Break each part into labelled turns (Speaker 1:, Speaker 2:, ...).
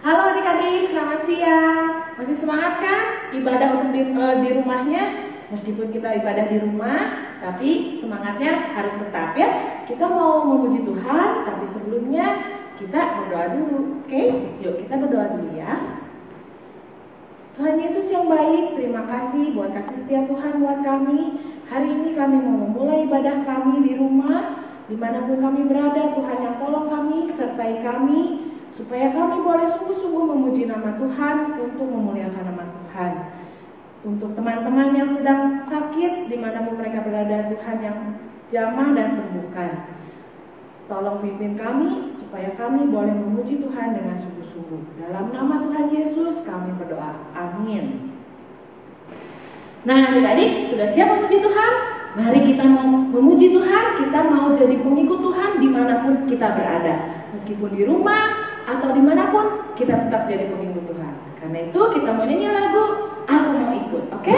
Speaker 1: Halo adik-adik, selamat siang. Masih semangat kan ibadah untuk di rumahnya? Meskipun kita ibadah di rumah, tapi semangatnya harus tetap ya. Kita mau memuji Tuhan, tapi sebelumnya kita berdoa dulu. Oke? Yuk kita berdoa dulu ya. Tuhan Yesus yang baik, terima kasih buat kasih setia Tuhan buat kami. Hari ini kami mau memulai ibadah kami di rumah. Dimanapun kami berada, Tuhan yang tolong kami, sertai kami, supaya kami boleh sungguh-sungguh memuji nama Tuhan untuk memuliakan nama Tuhan. Untuk teman-teman yang sedang sakit, dimanapun mereka berada, Tuhan yang jamah dan sembuhkan. Tolong pimpin kami, supaya kami boleh memuji Tuhan dengan sungguh-sungguh. Dalam nama Tuhan Yesus kami berdoa. Amin. Nah adik-adik, sudah siap memuji Tuhan? Mari kita mau memuji Tuhan, kita mau jadi pengikut Tuhan dimanapun kita berada. Meskipun di rumah atau dimanapun, kita tetap jadi pengikut Tuhan. Karena itu kita mau nyanyi lagu Aku Mau Ikut, oke?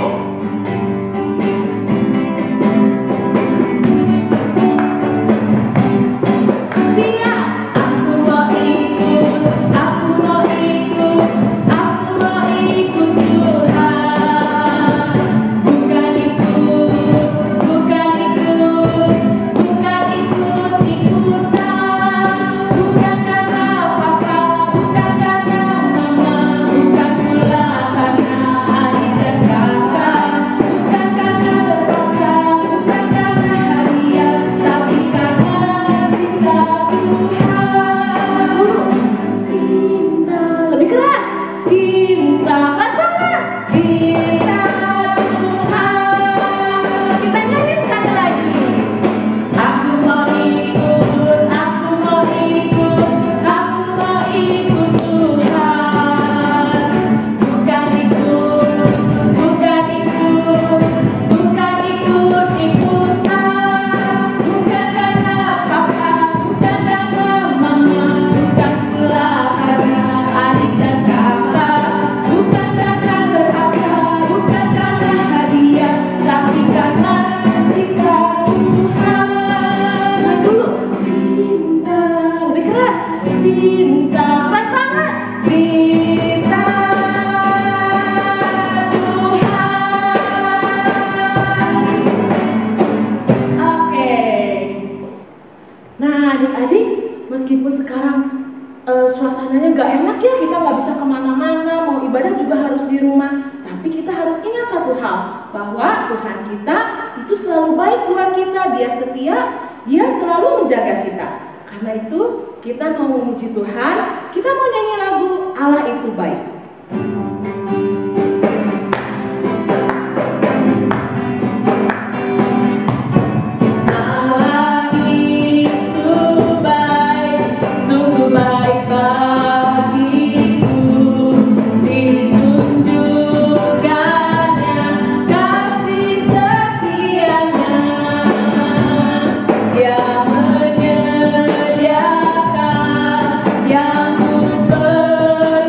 Speaker 1: Suasananya gak enak ya, kita gak bisa kemana-mana, mau ibadah juga harus di rumah. Tapi kita harus ingat satu hal, bahwa Tuhan kita itu selalu baik buat kita, Dia setia, Dia selalu menjaga kita. Karena itu kita mau memuji Tuhan, kita mau nyanyi lagu Allah Itu Baik.
Speaker 2: Yang ku perlukan.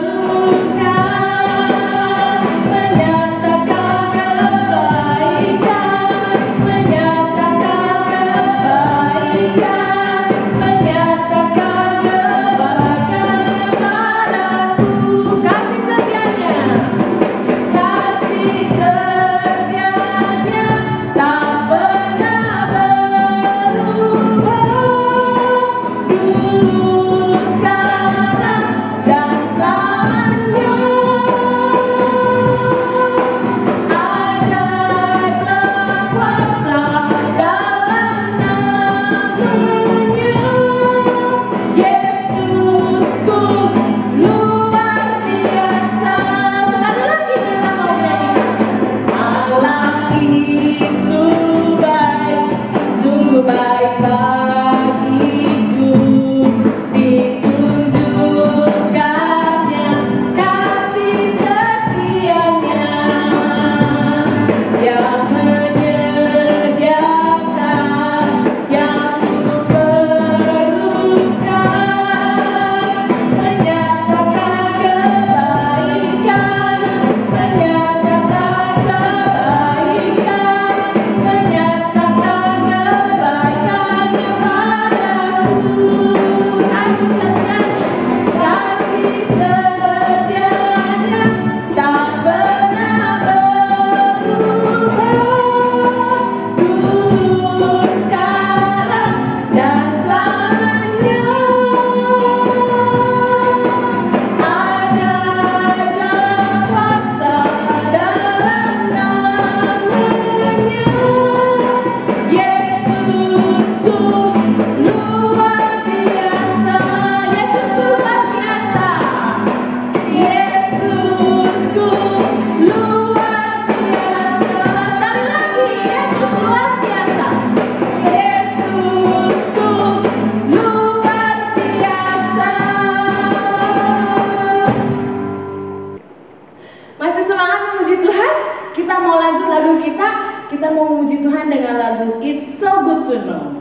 Speaker 1: to know.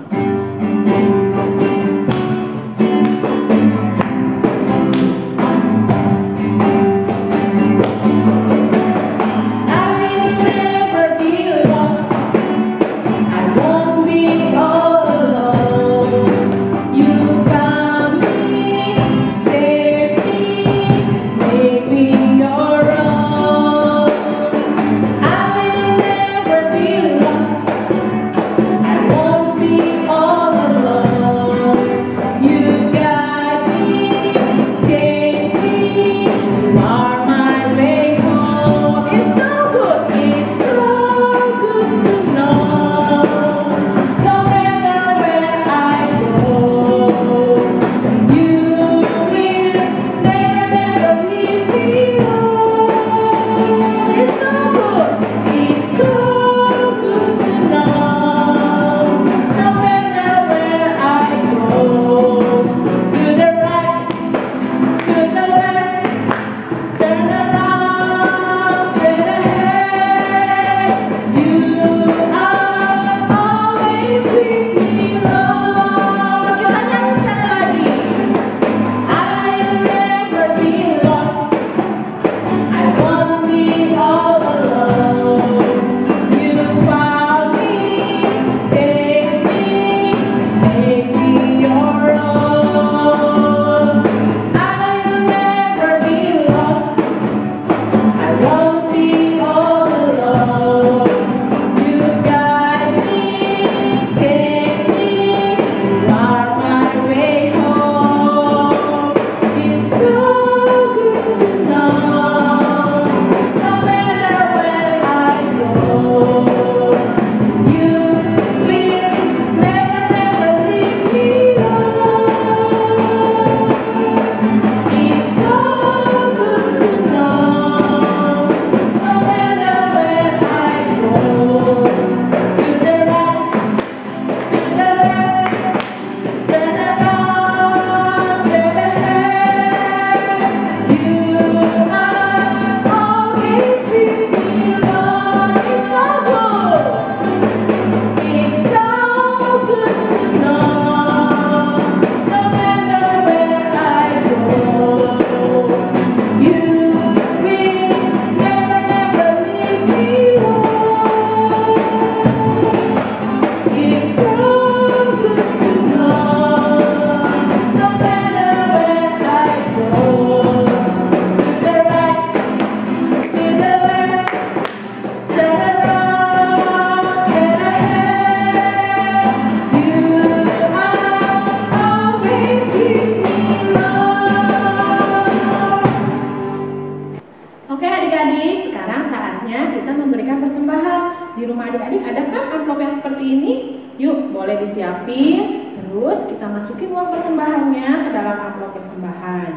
Speaker 1: Di rumah adik-adik ada kan amplop yang seperti ini? Yuk, boleh disiapin. Terus kita masukin uang persembahannya ke dalam amplop persembahan.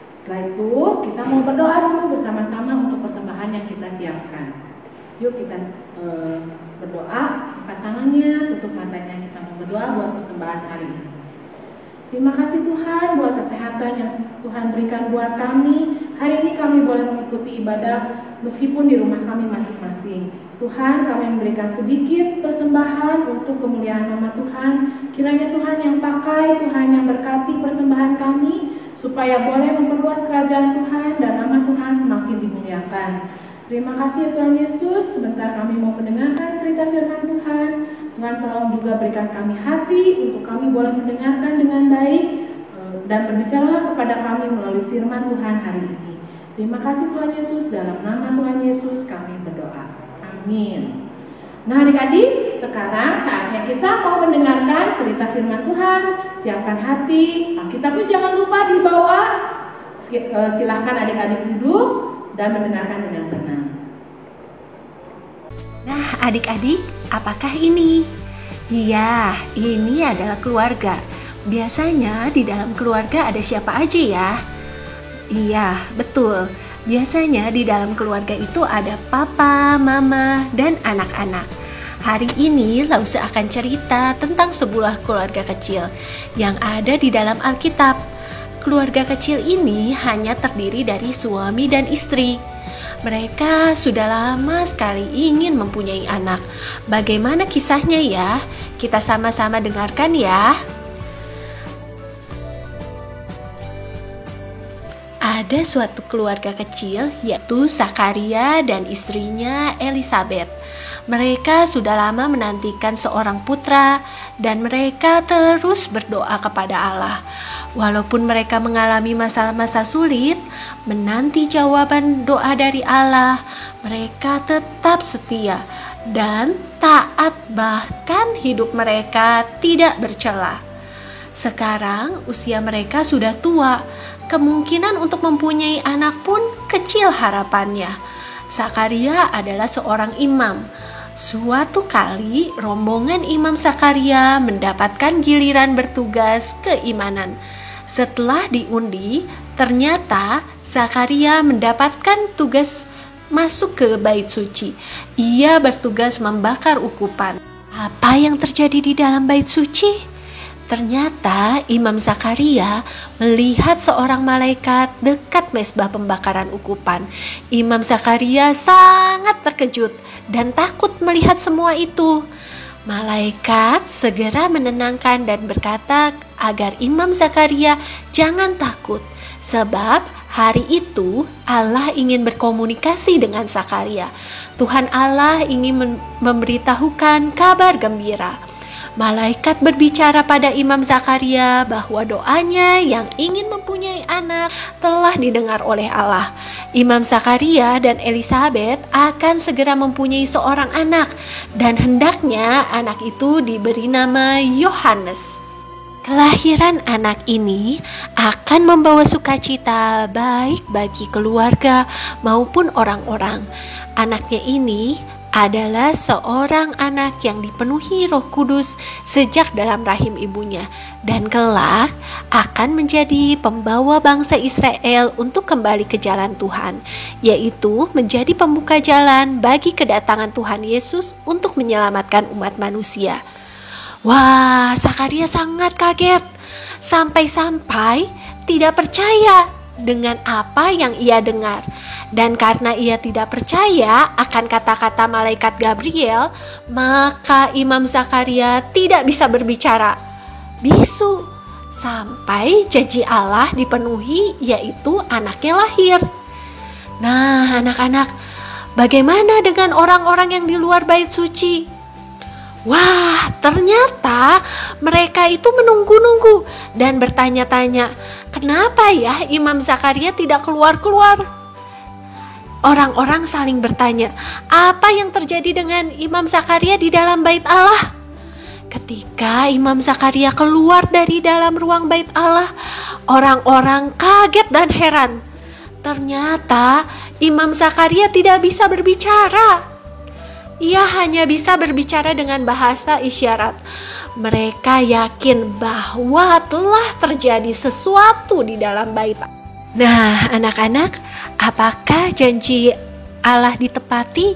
Speaker 1: Setelah itu kita mau berdoa dulu bersama-sama untuk persembahan yang kita siapkan. Yuk kita berdoa, angkat tangannya, tutup matanya, kita mau berdoa buat persembahan hari ini. Terima kasih Tuhan buat kesehatan yang Tuhan berikan buat kami. Hari ini kami boleh mengikuti ibadah meskipun di rumah kami masing-masing. Tuhan, kami memberikan sedikit persembahan untuk kemuliaan nama Tuhan. Kiranya Tuhan yang pakai, Tuhan yang berkati persembahan kami, supaya boleh memperluas kerajaan Tuhan dan nama Tuhan semakin dimuliakan. Terima kasih Tuhan Yesus. Sebentar kami mau mendengarkan cerita firman Tuhan. Tuhan tolong juga berikan kami hati untuk kami boleh mendengarkan dengan baik dan berbicaralah kepada kami melalui firman Tuhan hari ini. Terima kasih Tuhan Yesus, dalam nama Tuhan Yesus kami berdoa. Amin. Nah adik-adik, sekarang saatnya kita mau mendengarkan cerita firman Tuhan. Siapkan hati, Alkitabnya jangan lupa dibawa. Silahkan adik-adik duduk dan mendengarkan dengan tenang.
Speaker 2: Nah adik-adik, apakah ini? Iya, ini adalah keluarga. Biasanya di dalam keluarga ada siapa aja ya? Iya, betul. Biasanya di dalam keluarga itu ada papa, mama, dan anak-anak. Hari ini Lause akan cerita tentang sebuah keluarga kecil yang ada di dalam Alkitab. Keluarga kecil ini hanya terdiri dari suami dan istri. Mereka sudah lama sekali ingin mempunyai anak. Bagaimana kisahnya ya? Kita sama-sama dengarkan ya. Ada suatu keluarga kecil, yaitu Zakaria dan istrinya Elisabet. Mereka sudah lama menantikan seorang putra dan mereka terus berdoa kepada Allah. Walaupun mereka mengalami masa-masa sulit, menanti jawaban doa dari Allah, mereka tetap setia dan taat, bahkan hidup mereka tidak bercela. Sekarang usia mereka sudah tua, kemungkinan untuk mempunyai anak pun kecil harapannya. Zakaria adalah seorang imam. Suatu kali rombongan Imam Zakaria mendapatkan giliran bertugas keimanan. Setelah diundi, ternyata Zakaria mendapatkan tugas masuk ke bait suci. Ia bertugas membakar ukupan. Apa yang terjadi di dalam bait suci? Ternyata Imam Zakaria melihat seorang malaikat dekat mezbah pembakaran ukupan. Imam Zakaria sangat terkejut dan takut melihat semua itu. Malaikat segera menenangkan dan berkata agar Imam Zakaria jangan takut, sebab hari itu Allah ingin berkomunikasi dengan Zakaria. Tuhan Allah ingin memberitahukan kabar gembira. Malaikat berbicara pada Imam Zakaria bahwa doanya yang ingin mempunyai anak telah didengar oleh Allah. Imam Zakaria dan Elisabet akan segera mempunyai seorang anak dan hendaknya anak itu diberi nama Yohanes. Kelahiran anak ini akan membawa sukacita baik bagi keluarga maupun orang-orang. Anaknya ini adalah seorang anak yang dipenuhi Roh Kudus sejak dalam rahim ibunya dan kelak akan menjadi pembawa bangsa Israel untuk kembali ke jalan Tuhan, yaitu menjadi pembuka jalan bagi kedatangan Tuhan Yesus untuk menyelamatkan umat manusia. Wah, Zakaria sangat kaget sampai-sampai tidak percaya dengan apa yang ia dengar. Dan karena ia tidak percaya akan kata-kata malaikat Gabriel, maka Imam Zakaria tidak bisa berbicara. Bisu sampai janji Allah dipenuhi, yaitu anaknya lahir. Nah, anak-anak, bagaimana dengan orang-orang yang di luar bait suci? Wah, ternyata mereka itu menunggu-nunggu dan bertanya-tanya, kenapa ya Imam Zakaria tidak keluar-keluar? Orang-orang saling bertanya, apa yang terjadi dengan Imam Zakaria di dalam bait Allah? Ketika Imam Zakaria keluar dari dalam ruang bait Allah, orang-orang kaget dan heran. Ternyata Imam Zakaria tidak bisa berbicara. Ia hanya bisa berbicara dengan bahasa isyarat. Mereka yakin bahwa telah terjadi sesuatu di dalam bait. Nah, anak-anak, apakah janji Allah ditepati?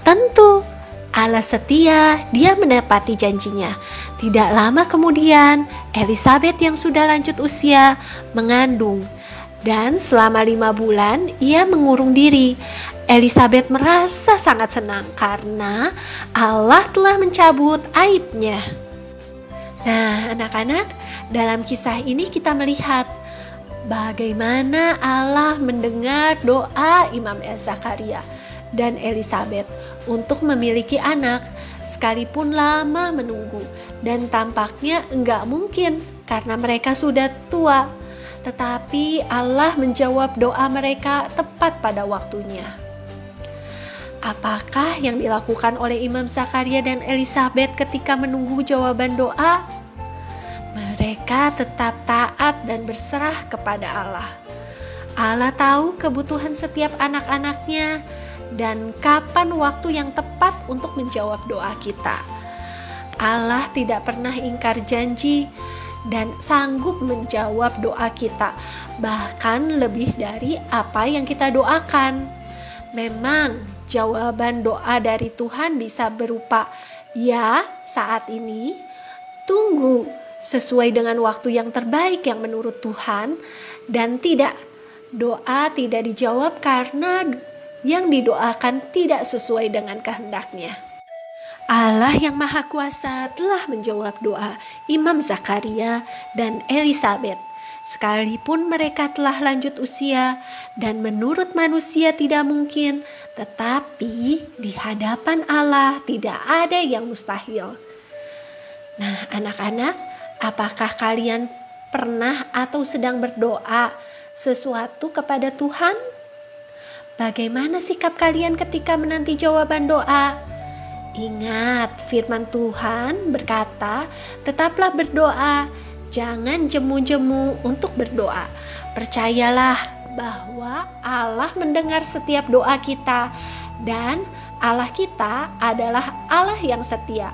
Speaker 2: Tentu, Allah setia, Dia menepati janjinya. Tidak lama kemudian, Elisabet yang sudah lanjut usia mengandung. Dan selama 5 bulan, ia mengurung diri. Elisabet merasa sangat senang karena Allah telah mencabut aibnya. Nah, anak-anak, dalam kisah ini kita melihat bagaimana Allah mendengar doa Imam Zakaria dan Elisabet untuk memiliki anak sekalipun lama menunggu dan tampaknya enggak mungkin karena mereka sudah tua. Tetapi Allah menjawab doa mereka tepat pada waktunya. Apakah yang dilakukan oleh Imam Zakaria dan Elisabet ketika menunggu jawaban doa? Mereka tetap taat dan berserah kepada Allah. Allah tahu kebutuhan setiap anak-anaknya dan kapan waktu yang tepat untuk menjawab doa kita. Allah tidak pernah ingkar janji dan sanggup menjawab doa kita, bahkan lebih dari apa yang kita doakan. Memang jawaban doa dari Tuhan bisa berupa ya saat ini, tunggu sesuai dengan waktu yang terbaik yang menurut Tuhan, dan tidak, doa tidak dijawab karena yang didoakan tidak sesuai dengan kehendaknya. Allah yang Maha Kuasa telah menjawab doa Imam Zakaria dan Elisabet. Sekalipun mereka telah lanjut usia dan menurut manusia tidak mungkin, tetapi di hadapan Allah tidak ada yang mustahil. Nah, anak-anak, apakah kalian pernah atau sedang berdoa sesuatu kepada Tuhan? Bagaimana sikap kalian ketika menanti jawaban doa? Ingat, firman Tuhan berkata, tetaplah berdoa, jangan jemu-jemu untuk berdoa. Percayalah bahwa Allah mendengar setiap doa kita dan Allah kita adalah Allah yang setia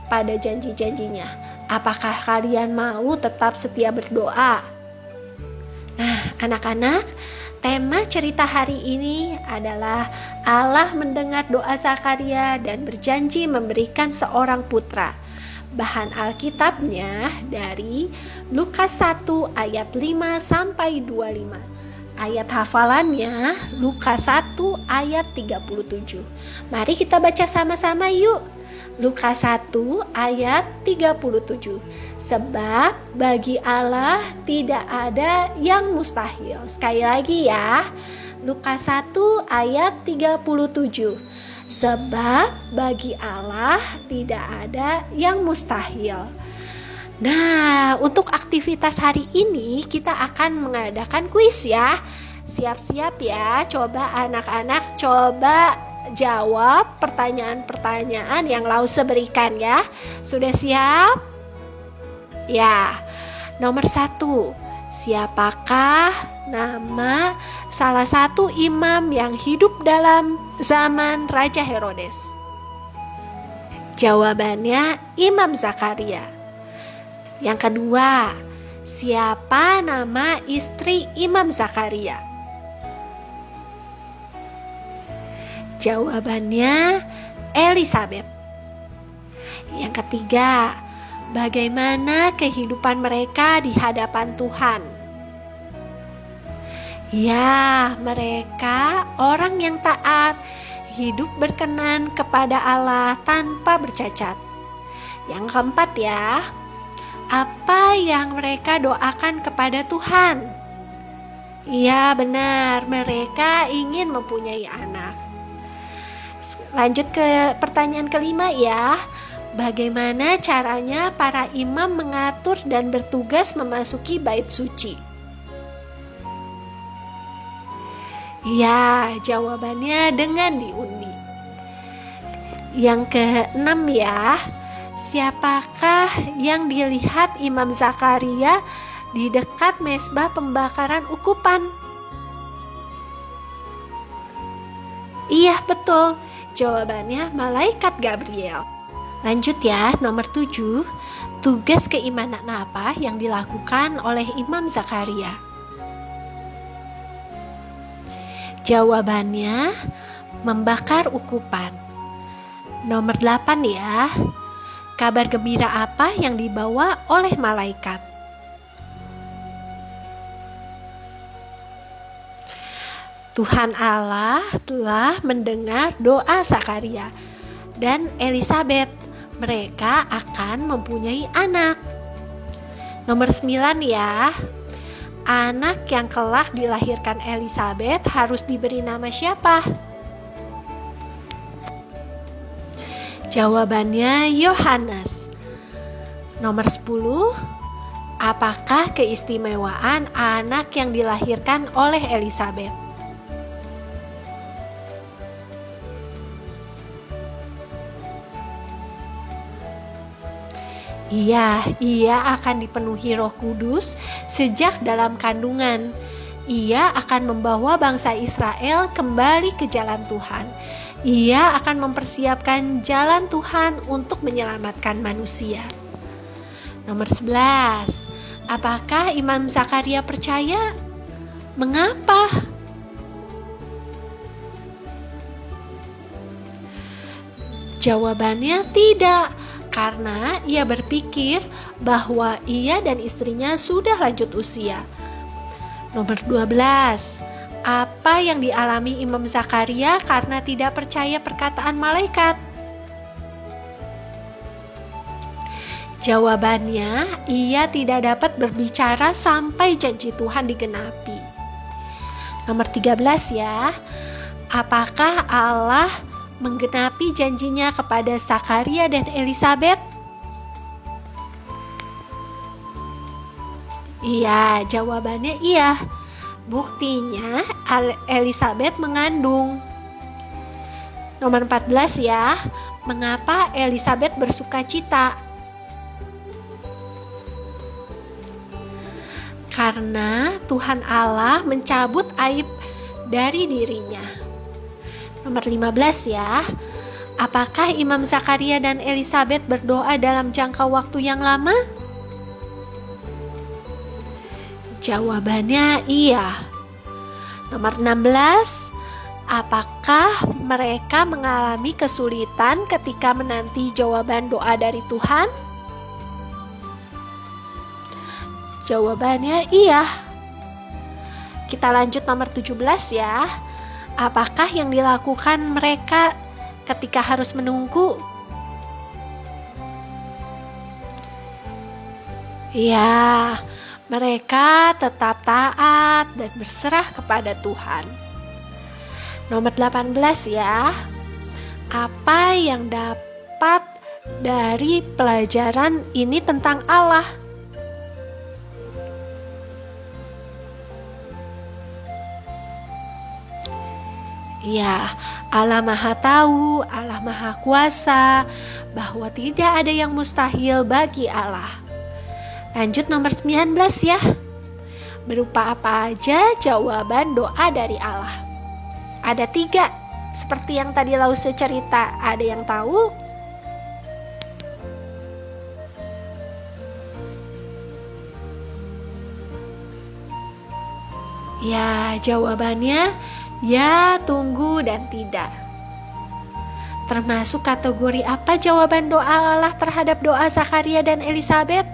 Speaker 2: pada janji-janjinya. Apakah kalian mau tetap setia berdoa? Nah, anak-anak, tema cerita hari ini adalah Allah mendengar doa Zakaria dan berjanji memberikan seorang putra. Bahan Alkitabnya dari Lukas 1 ayat 5 sampai 25. Ayat hafalannya Lukas 1 ayat 37. Mari kita baca sama-sama yuk. Lukas 1 ayat 37. Sebab bagi Allah tidak ada yang mustahil. Sekali lagi ya. Lukas 1 ayat 37. Sebab bagi Allah tidak ada yang mustahil. Nah, untuk aktivitas hari ini kita akan mengadakan kuis ya. Siap-siap ya. Coba anak-anak coba jawab pertanyaan-pertanyaan yang Lause berikan ya. Sudah siap? Ya, nomor 1. Siapakah nama salah satu imam yang hidup dalam zaman Raja Herodes? Jawabannya Imam Zakaria. Yang kedua, siapa nama istri Imam Zakaria? Jawabannya Elisabet. Yang ketiga, bagaimana kehidupan mereka di hadapan Tuhan? Ya, mereka orang yang taat, hidup berkenan kepada Allah tanpa bercacat. Yang keempat ya, apa yang mereka doakan kepada Tuhan? Iya benar, mereka ingin mempunyai anak. Lanjut ke pertanyaan kelima ya. Bagaimana caranya para imam mengatur dan bertugas memasuki bait suci? Ya, jawabannya dengan diundi. Yang keenam ya, siapakah yang dilihat Imam Zakaria di dekat mezbah pembakaran ukupan? Iya betul, jawabannya malaikat Gabriel. Lanjut ya, nomor 7. Tugas keimanan apa yang dilakukan oleh Imam Zakaria? Jawabannya membakar ukupan. Nomor 8 ya. Kabar gembira apa yang dibawa oleh malaikat? Tuhan Allah telah mendengar doa Zakaria dan Elisabet. Mereka akan mempunyai anak. Nomor 9 ya. Anak yang kelak dilahirkan Elisabet harus diberi nama siapa? Jawabannya Yohanes. Nomor 10. Apakah keistimewaan anak yang dilahirkan oleh Elisabet? Iya, ia akan dipenuhi Roh Kudus sejak dalam kandungan. Ia akan membawa bangsa Israel kembali ke jalan Tuhan. Ia akan mempersiapkan jalan Tuhan untuk menyelamatkan manusia. Nomor 11. Apakah Imam Zakaria percaya? Mengapa? Jawabannya tidak. Karena ia berpikir bahwa ia dan istrinya sudah lanjut usia. Nomor 12. apa yang dialami Imam Zakaria karena tidak percaya perkataan malaikat? Jawabannya, ia tidak dapat berbicara sampai janji Tuhan digenapi. Nomor 13 ya. Apakah Allah menggenapi janjinya kepada Zakaria dan Elisabet? Iya, jawabannya iya. Buktinya Elisabet mengandung. Nomor 14 ya. Mengapa Elisabet bersukacita? Karena Tuhan Allah mencabut aib dari dirinya. Nomor 15 ya. Apakah Imam Zakaria dan Elisabet berdoa dalam jangka waktu yang lama? Jawabannya iya. Nomor 16. Apakah mereka mengalami kesulitan ketika menanti jawaban doa dari Tuhan? Jawabannya iya. Kita lanjut nomor 17 ya. Apakah yang dilakukan mereka ketika harus menunggu? Iya, mereka tetap taat dan berserah kepada Tuhan. Nomor 18 ya. Apa yang dapat dari pelajaran ini tentang Allah? Ya, Allah Maha Tahu, Allah Maha Kuasa, bahwa tidak ada yang mustahil bagi Allah. Lanjut nomor 19 ya. Berupa apa aja jawaban doa dari Allah? Ada 3, seperti yang tadi Lause cerita. Ada yang tahu? Ya, jawabannya ya, tunggu, dan tidak. Termasuk kategori apa jawaban doa Allah terhadap doa Zakaria dan Elisabet?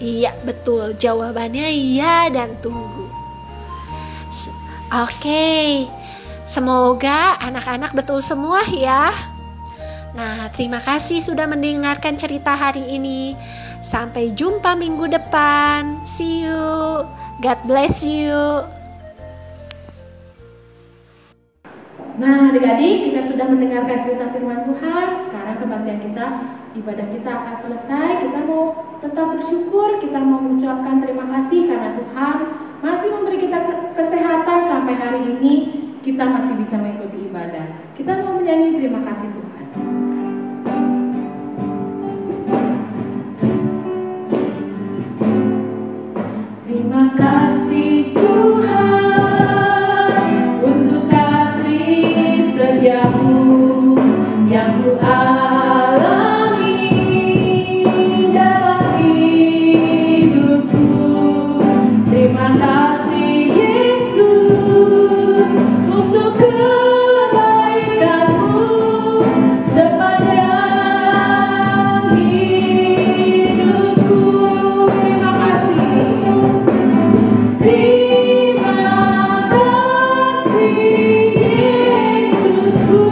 Speaker 2: Iya, betul. Jawabannya iya dan tunggu. Oke, semoga anak-anak betul semua ya. Nah, terima kasih sudah mendengarkan cerita hari ini. Sampai jumpa minggu depan. See you. God bless you.
Speaker 1: Nah, adik-adik, kita sudah mendengarkan cerita firman Tuhan. Sekarang kebaktian kita, ibadah kita akan selesai. Kita mau tetap bersyukur, kita mau mengucapkan terima kasih karena Tuhan masih memberi kita kesehatan sampai hari ini. Kita masih bisa mengikuti ibadah. Kita mau menyanyi terima kasih Tuhan. Terima kasih Tuhan untuk kasih setiamu yang ku alami dalam hidupku. Terima kasih Yesus untuk kebaikanmu sepanjang hidupku. Terima kasih. Terima kasih Yesusku.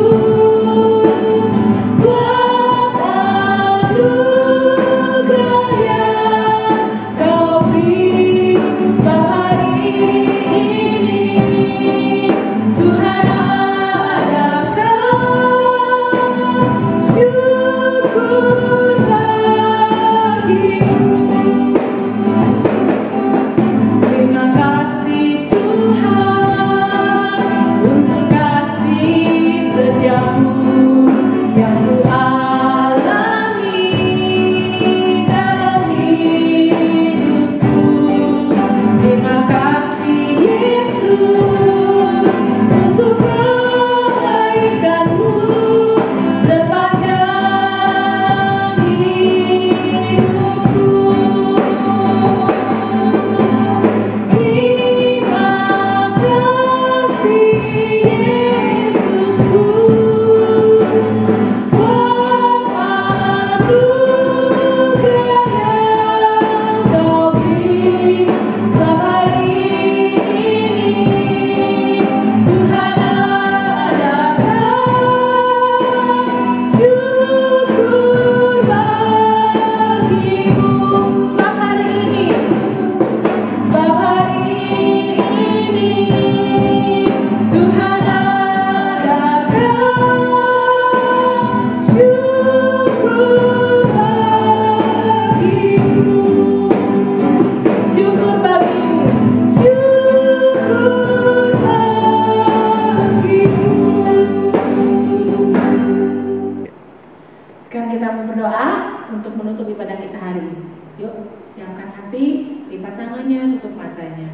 Speaker 1: Sekarang kita mau berdoa untuk menutup ibadah kita hari ini. Yuk, siapkan hati, lipat tangannya, tutup matanya.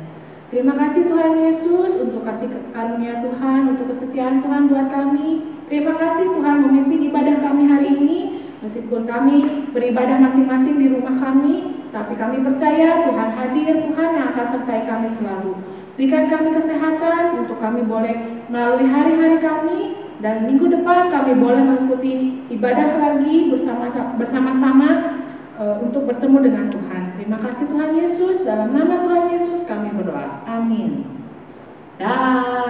Speaker 1: Terima kasih Tuhan Yesus untuk kasih karunia Tuhan, untuk kesetiaan Tuhan buat kami. Terima kasih Tuhan memimpin ibadah kami hari ini. Meskipun kami beribadah masing-masing di rumah kami, tapi kami percaya Tuhan hadir, Tuhan yang akan sertai kami selalu. Berikan kami kesehatan untuk kami boleh melalui hari-hari kami, dan minggu depan kami boleh mengikuti ibadah lagi bersama-sama untuk bertemu dengan Tuhan. Terima kasih Tuhan Yesus, dalam nama Tuhan Yesus kami berdoa. Amin. Dah.